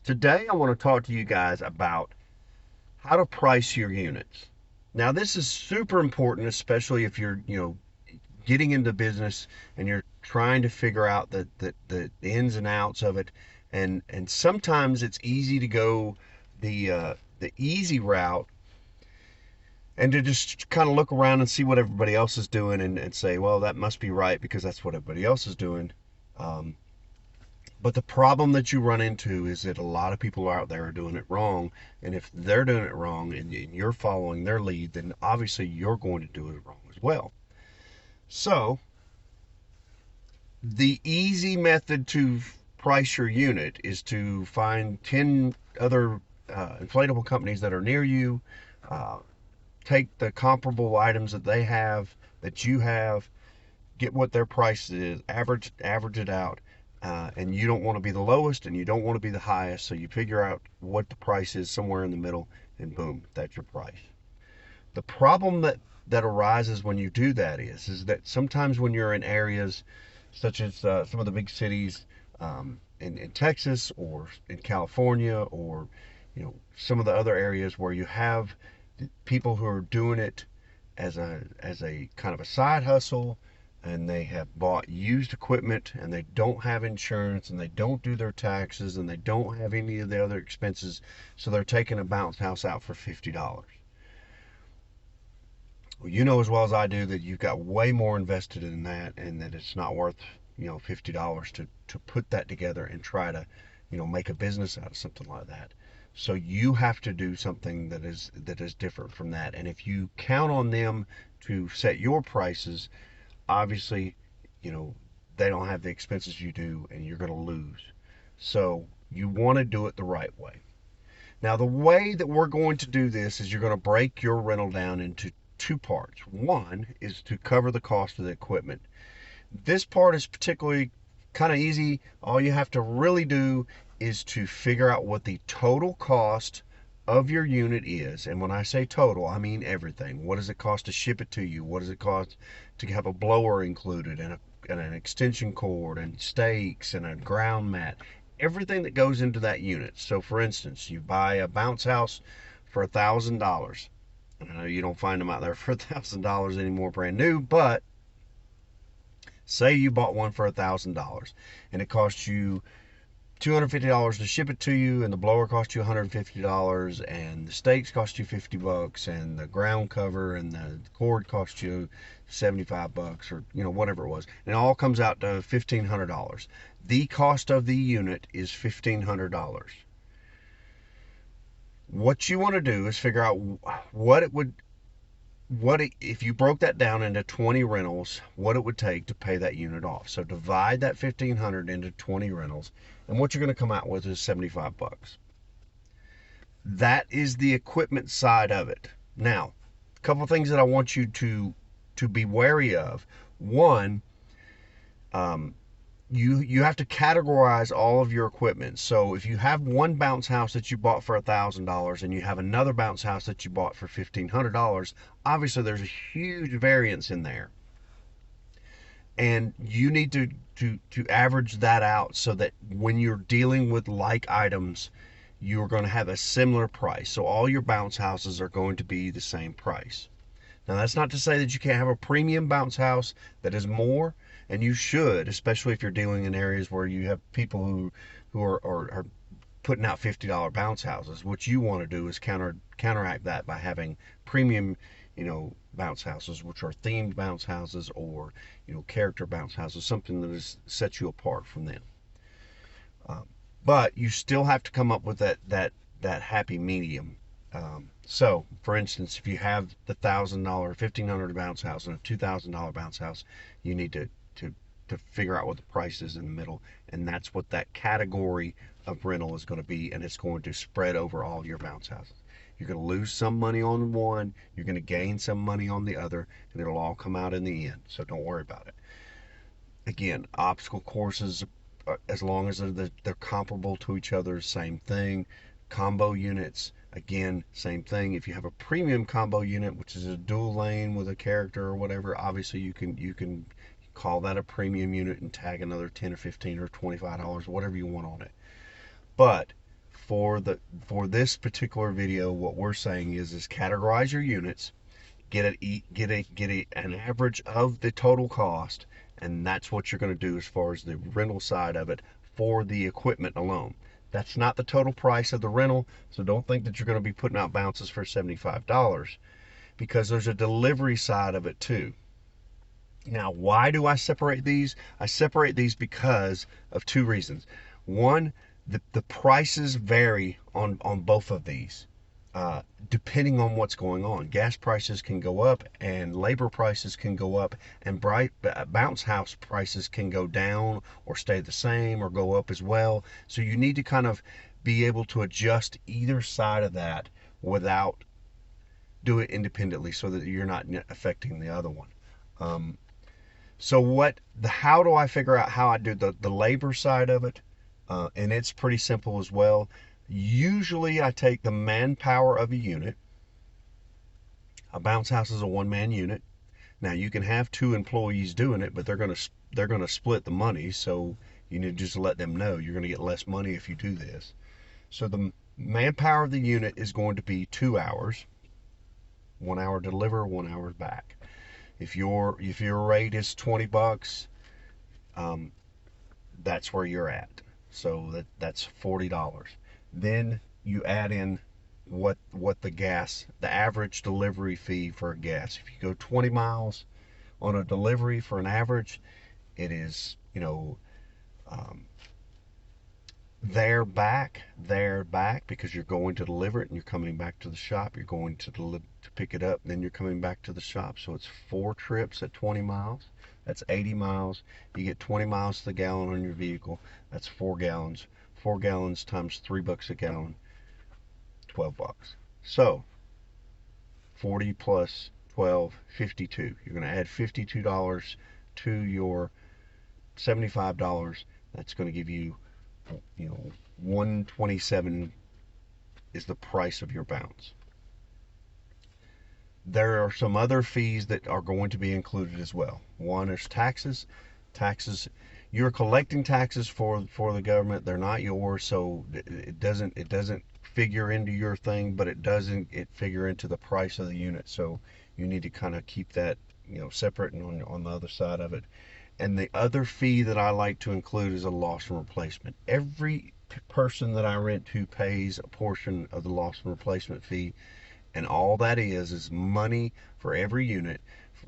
Today I want to talk to you guys about how to price your units. Now this is super important, especially if you're, getting into business and you're trying to figure out the ins and outs of it. And sometimes it's easy to go the easy route and to just kind of look around and see what everybody else is doing and say, well, that must be right because that's what everybody else is doing. Um, But the problem that you run into is that a lot of people out there are doing it wrong. And if they're doing it wrong and you're following their lead, then obviously you're going to do it wrong as well. So, the easy method to price your unit is to find 10 other inflatable companies that are near you, uh, take the comparable items that they have, that you have, get what their price is, average it out. And you don't want to be the lowest and you don't want to be the highest, so you figure out what the price is somewhere in the middle, and boom, that's your price. The problem that arises when you do that is that sometimes when you're in areas such as some of the big cities, in Texas or in California, or some of the other areas where you have people who are doing it as a kind of a side hustle, and they have bought used equipment and they don't have insurance and they don't do their taxes and they don't have any of the other expenses, so they're taking a bounce house out for $50. Well, you know as well as I do that you've got way more invested in that, and that it's not worth $50 to put that together and try to make a business out of something like that. So you have to do something that is different from that. And if you count on them to set your prices, obviously, you know, they don't have the expenses you do, and you're going to lose. So you want to do it the right way. Now, the way that we're going to do this is you're going to break your rental down into two parts. One is to cover the cost of the equipment. This part is particularly kind of easy. All you have to really do is to figure out what the total cost of your unit is. And when I say total, I mean everything. What does it cost to ship it to you? What does it cost to have a blower included, and an extension cord and stakes and a ground mat? Everything that goes into that unit. So for instance, you buy a bounce house for $1,000. I know you don't find them out there for $1,000 anymore brand new, but say you bought one for $1,000 and it costs you $250 to ship it to you, and the blower costs you $150, and the stakes cost you $50, and the ground cover and the cord cost you $75, or whatever it was, and it all comes out to $1,500. The cost of the unit is $1,500. What you want to do is figure out what it would if you broke that down into 20 rentals, what it would take to pay that unit off. So divide that 1,500 into 20 rentals, and what you're going to come out with is $75. That is the equipment side of it. Now, a couple of things that I want you to be wary of. One, you have to categorize all of your equipment. So if you have one bounce house that you bought for $1,000 and you have another bounce house that you bought for $1,500, obviously there's a huge variance in there, and you need to average that out so that when you're dealing with like items, you're going to have a similar price. So all your bounce houses are going to be the same price. Now, that's not to say that you can't have a premium bounce house that is more, and you should, especially if you're dealing in areas where you have people who are putting out $50 bounce houses. What you want to do is counteract that by having premium, bounce houses, which are themed bounce houses, or character bounce houses, something that sets you apart from them. But you still have to come up with that happy medium. So, for instance, if you have the $1,000, $1,500 bounce house and a $2,000 bounce house, you need to figure out what the price is in the middle, and that's what that category of rental is going to be, and it's going to spread over all your bounce houses. You're going to lose some money on one, you're going to gain some money on the other, and it'll all come out in the end. So don't worry about it. Again, obstacle courses, as long as they're comparable to each other, same thing. Combo units, again, same thing. If you have a premium combo unit, which is a dual lane with a character or whatever, obviously you can call that a premium unit and tag another 10 or 15 or $25, whatever you want on it. But for the for this particular video, what we're saying is categorize your units, get an average of the total cost, and that's what you're going to do as far as the rental side of it for the equipment alone. That's not the total price of the rental, so don't think that you're going to be putting out bounces for $75, because there's a delivery side of it too. Now, why do I separate these? I separate these because of two reasons. One, the prices vary on both of these, depending on what's going on. Gas prices can go up, and labor prices can go up, and bounce house prices can go down or stay the same or go up as well. So you need to kind of be able to adjust either side of that without do it independently, so that you're not affecting the other one. So how do I figure out how I do the labor side of it? And it's pretty simple as well. Usually I take the manpower of a unit. A bounce house is a one-man unit. Now you can have two employees doing it, but they're gonna split the money, so you need to just let them know you're gonna get less money if you do this. So the manpower of the unit is going to be 2 hours. 1 hour deliver, 1 hour back. If your rate is $20, that's where you're at. So that's $40. Then you add in what the average delivery fee for a gas. If you go 20 miles on a delivery for an average, it is, there back, because you're going to deliver it and you're coming back to the shop. You're going to pick it up, and then you're coming back to the shop. So it's 4 trips at 20 miles. That's 80 miles. You get 20 miles to the gallon on your vehicle. That's 4 gallons. 4 gallons times $3 a gallon, $12. So 40 plus 12, 52. You're going to add $52 to your $75. That's going to give you, 127 is the price of your bounce. There are some other fees that are going to be included as well. One is taxes. You're collecting taxes for the government. They're not yours, so it doesn't figure into your thing, but it figure into the price of the unit. So you need to kind of keep that, separate and on the other side of it. And the other fee that I like to include is a loss and replacement. Every person that I rent to pays a portion of the loss and replacement fee, and all that is money for every unit.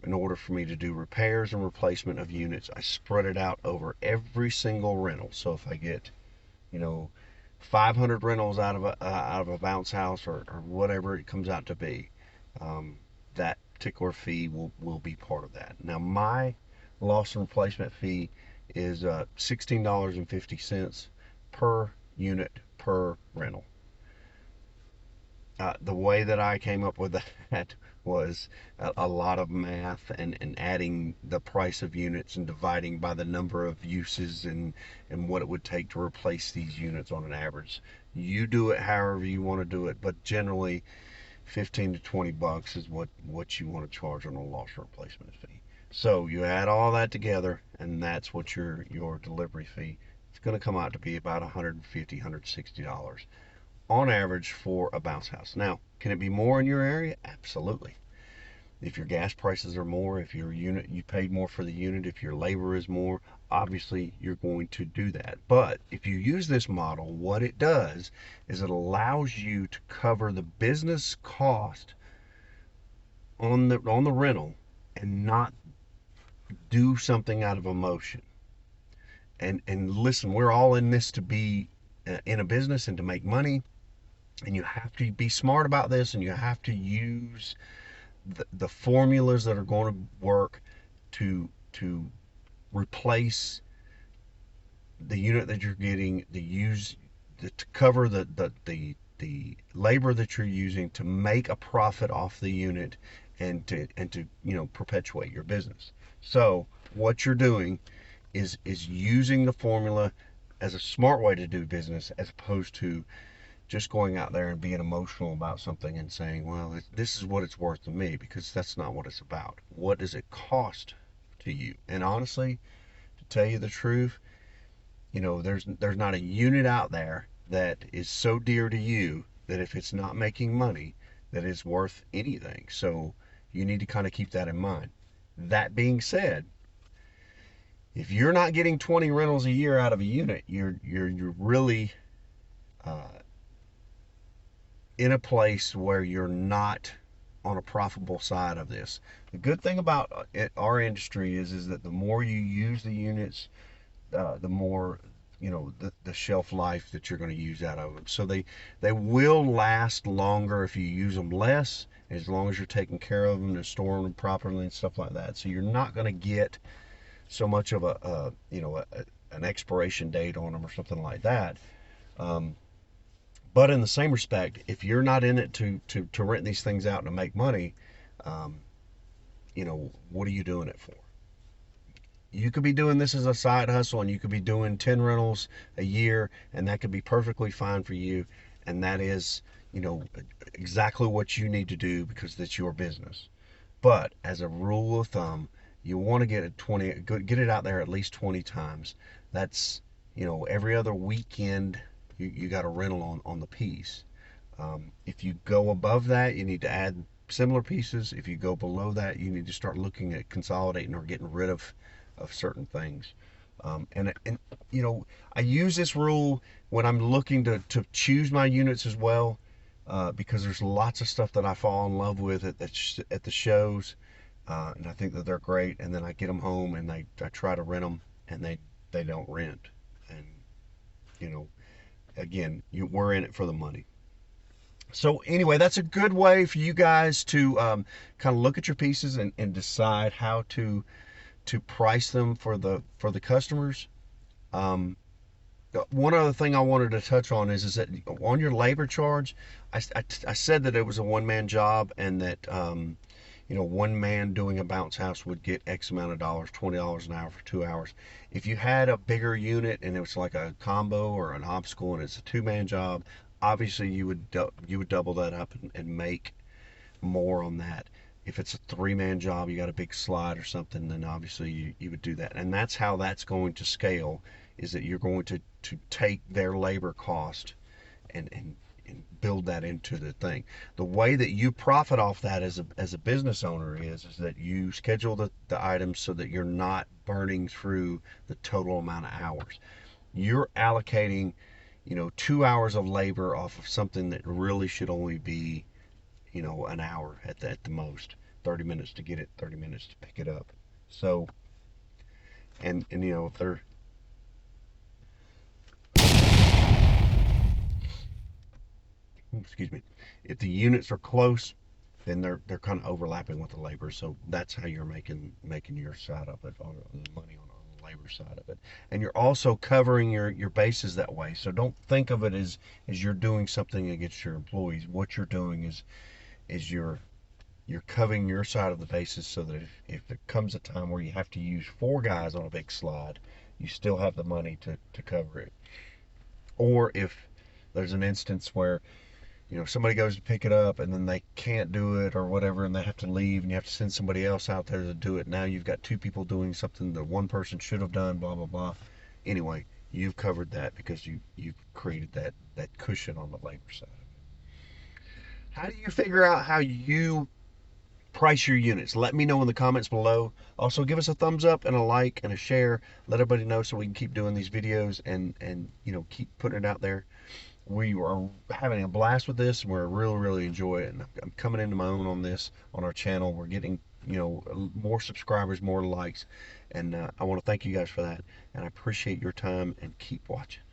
In order for me to do repairs and replacement of units, I spread it out over every single rental. So if I get, 500 rentals out of a bounce house, or whatever it comes out to be, that particular fee will be part of that. Now, my loss and replacement fee is $16.50 per unit per rental. The way that I came up with that was a lot of math, and adding the price of units and dividing by the number of uses, and what it would take to replace these units on an average. You do it however you want to do it, but generally $15 to $20 is what you want to charge on a loss replacement fee. So you add all that together, and that's what your delivery fee. It's going to come out to be about $150, $160 on average for a bounce house. Now, can it be more in your area? Absolutely. If your gas prices are more, if your unit, you paid more for the unit, if your labor is more, obviously you're going to do that. But if you use this model, what it does is it allows you to cover the business cost on the rental, and not do something out of emotion. And listen, we're all in this to be in a business and to make money, and you have to be smart about this, and you have to use the formulas that are going to work to replace the unit that you're getting, to cover the labor that you're using to make a profit off the unit, and to perpetuate your business. So what you're doing is using the formula as a smart way to do business, as opposed to just going out there and being emotional about something and saying, well, this is what it's worth to me, because that's not what it's about. What does it cost to you? And honestly, to tell you the truth, there's not a unit out there that is so dear to you that if it's not making money, that it's worth anything. So you need to kind of keep that in mind. That being said, if you're not getting 20 rentals a year out of a unit, you're really uh, in a place where you're not on a profitable side of this. The good thing about our industry is that the more you use the units, the more the shelf life that you're going to use out of them. So they will last longer if you use them less, as long as you're taking care of them and storing them properly and stuff like that. So you're not going to get so much of an expiration date on them or something like that. Um, but in the same respect, if you're not in it to rent these things out and to make money, um, what are you doing it for? You could be doing this as a side hustle and you could be doing 10 rentals a year, and that could be perfectly fine for you. And that is, exactly what you need to do because that's your business. But as a rule of thumb, you want to get it out there at least 20 times. That's, every other weekend you got a rental on the piece. If you go above that, you need to add similar pieces. If you go below that, you need to start looking at consolidating or getting rid of certain things. And I use this rule when I'm looking to choose my units as well, because there's lots of stuff that I fall in love with at the shows, and I think that they're great. And then I get them home and I try to rent them, and they don't rent. And you know, again, we're in it for the money. So anyway, that's a good way for you guys to kind of look at your pieces and decide how to price them for the customers. Um, One other thing I wanted to touch on is that on your labor charge, I said that it was a one man job, and that one man doing a bounce house would get X amount of dollars, $20 an hour for 2 hours. If you had a bigger unit and it was like a combo or an obstacle and it's a two-man job, obviously you would double that up and make more on that. If it's a three-man job, you got a big slide or something, then obviously you would do that. And that's how that's going to scale, is that you're going to take their labor cost and build that into the thing. The way that you profit off that as a business owner is that you schedule the items so that you're not burning through the total amount of hours. You're allocating, 2 hours of labor off of something that really should only be, an hour at the most. 30 minutes to get it, 30 minutes to pick it up. So, and if they're, excuse me, if the units are close, then they're kind of overlapping with the labor. So that's how you're making your side of it, or the money on the labor side of it. And you're also covering your bases that way. So don't think of it as you're doing something against your employees. What you're doing is you're covering your side of the bases, so that if there comes a time where you have to use four guys on a big slide, you still have the money to cover it. Or if there's an instance where somebody goes to pick it up and then they can't do it or whatever, and they have to leave and you have to send somebody else out there to do it. Now you've got two people doing something that one person should have done, blah blah blah. Anyway, you've covered that because you've created that cushion on the labor side. How do you figure out how you price your units? Let me know in the comments below. Also, give us a thumbs up and a like and a share. Let everybody know so we can keep doing these videos and keep putting it out there. We are having a blast with this, and we're really enjoy it. And I'm coming into my own on this on our channel. We're getting more subscribers, more likes, and I want to thank you guys for that. And I appreciate your time, and keep watching.